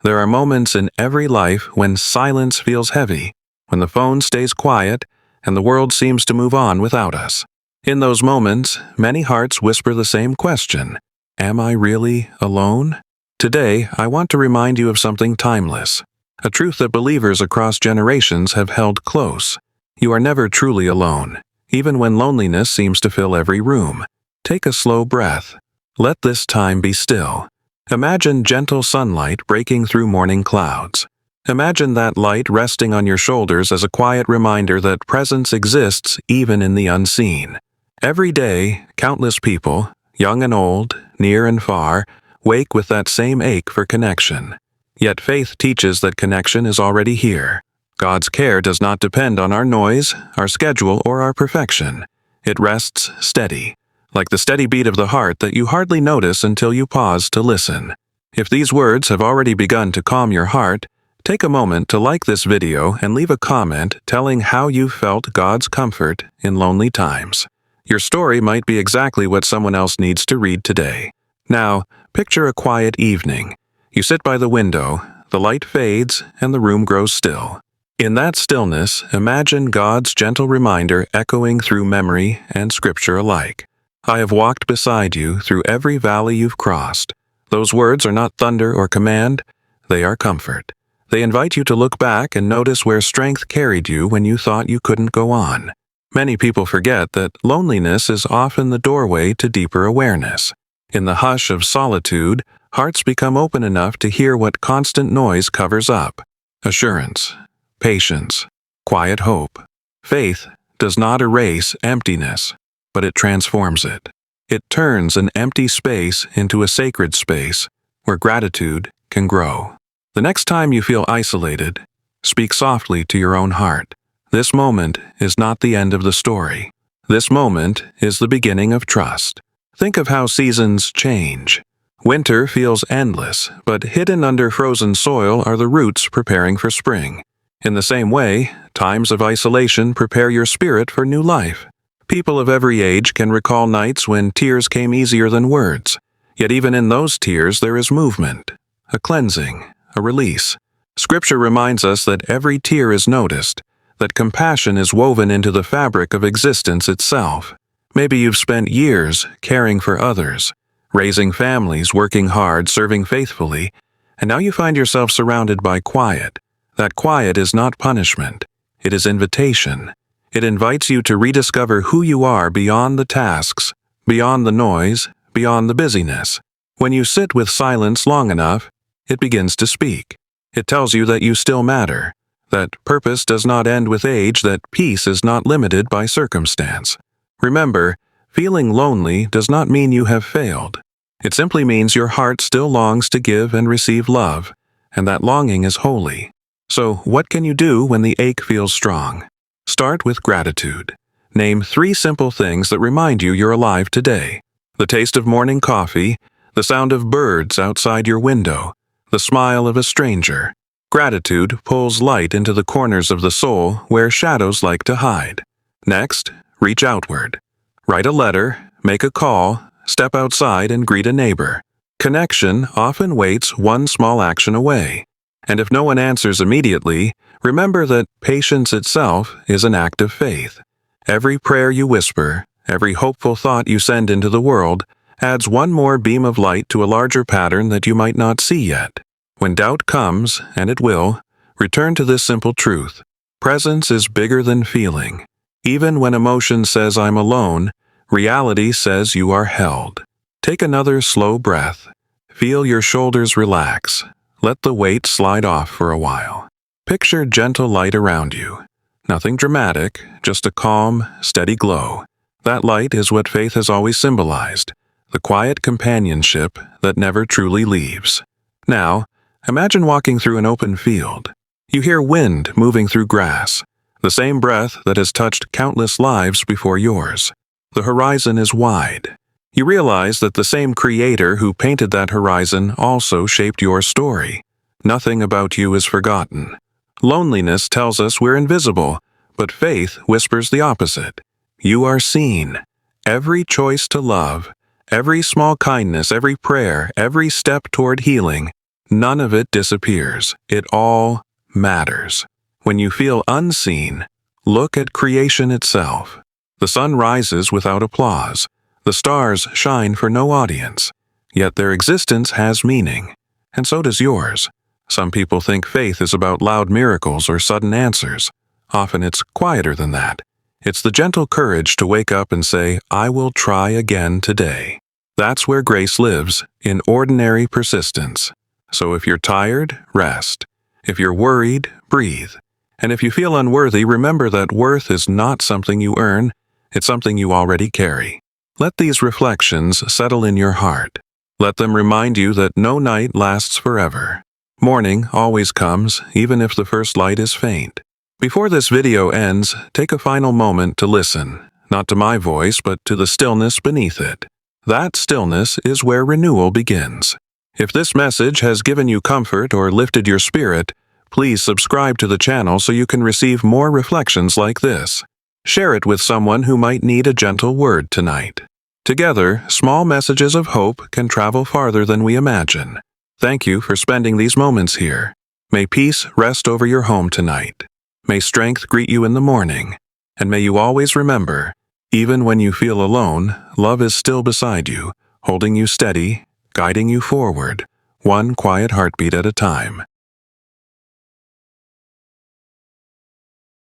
There are moments in every life when silence feels heavy, when the phone stays quiet, and the world seems to move on without us. In those moments, many hearts whisper the same question: am I really alone? Today, I want to remind you of something timeless, a truth that believers across generations have held close. You are never truly alone, even when loneliness seems to fill every room. Take a slow breath. Let this time be still. Imagine gentle sunlight breaking through morning clouds. Imagine that light resting on your shoulders as a quiet reminder that presence exists even in the unseen. Every day, countless people, young and old, near and far, wake with that same ache for connection. Yet faith teaches that connection is already here. God's care does not depend on our noise, our schedule, or our perfection. It rests steady, like the steady beat of the heart that you hardly notice until you pause to listen. If these words have already begun to calm your heart, take a moment to like this video and leave a comment telling how you felt God's comfort in lonely times. Your story might be exactly what someone else needs to read today. Now, picture a quiet evening. You sit by the window, the light fades, and the room grows still. In that stillness, imagine God's gentle reminder echoing through memory and scripture alike. I have walked beside you through every valley you've crossed. Those words are not thunder or command, they are comfort. They invite you to look back and notice where strength carried you when you thought you couldn't go on. Many people forget that loneliness is often the doorway to deeper awareness. In the hush of solitude, hearts become open enough to hear what constant noise covers up: assurance, patience, quiet hope. Faith does not erase emptiness, but it transforms it. It turns an empty space into a sacred space where gratitude can grow. The next time you feel isolated, speak softly to your own heart. This moment is not the end of the story. This moment is the beginning of trust. Think of how seasons change. Winter feels endless, but hidden under frozen soil are the roots preparing for spring. In the same way, times of isolation prepare your spirit for new life. People of every age can recall nights when tears came easier than words. Yet even in those tears there is movement, a cleansing, a release. Scripture reminds us that every tear is noticed, that compassion is woven into the fabric of existence itself. Maybe you've spent years caring for others, raising families, working hard, serving faithfully, and now you find yourself surrounded by quiet. That quiet is not punishment, it is invitation. It invites you to rediscover who you are beyond the tasks, beyond the noise, beyond the busyness. When you sit with silence long enough, it begins to speak. It tells you that you still matter, that purpose does not end with age, that peace is not limited by circumstance. Remember, feeling lonely does not mean you have failed. It simply means your heart still longs to give and receive love, and that longing is holy. So, what can you do when the ache feels strong? Start with gratitude. Name 3 simple things that remind you you're alive today. The taste of morning coffee, the sound of birds outside your window, the smile of a stranger. Gratitude pulls light into the corners of the soul where shadows like to hide. Next, reach outward. Write a letter, make a call, step outside and greet a neighbor. Connection often waits one small action away. And if no one answers immediately, remember that patience itself is an act of faith. Every prayer you whisper, every hopeful thought you send into the world, adds one more beam of light to a larger pattern that you might not see yet. When doubt comes, and it will, return to this simple truth: presence is bigger than feeling. Even when emotion says I'm alone, reality says you are held. Take another slow breath. Feel your shoulders relax. Let the weight slide off for a while. Picture gentle light around you. Nothing dramatic, just a calm, steady glow. That light is what faith has always symbolized, the quiet companionship that never truly leaves. Now, imagine walking through an open field. You hear wind moving through grass, the same breath that has touched countless lives before yours. The horizon is wide. You realize that the same creator who painted that horizon also shaped your story. Nothing about you is forgotten. Loneliness tells us we're invisible, but faith whispers the opposite. You are seen. Every choice to love, every small kindness, every prayer, every step toward healing, None of it disappears. It all matters. When you feel unseen, look at creation itself. The sun rises without applause. The stars shine for no audience. Yet their existence has meaning, and so does yours. Some people think faith is about loud miracles or sudden answers. Often it's quieter than that. It's the gentle courage to wake up and say, I will try again today. That's where grace lives, in ordinary persistence. So if you're tired, rest. If you're worried, breathe. And if you feel unworthy, remember that worth is not something you earn, it's something you already carry. Let these reflections settle in your heart. Let them remind you that no night lasts forever. Morning always comes, even if the first light is faint. Before this video ends, take a final moment to listen, not to my voice, but to the stillness beneath it. That stillness is where renewal begins. If this message has given you comfort or lifted your spirit, please subscribe to the channel so you can receive more reflections like this. Share it with someone who might need a gentle word tonight. Together, small messages of hope can travel farther than we imagine. Thank you for spending these moments here. May peace rest over your home tonight. May strength greet you in the morning. And may you always remember, even when you feel alone, love is still beside you, holding you steady, guiding you forward, one quiet heartbeat at a time.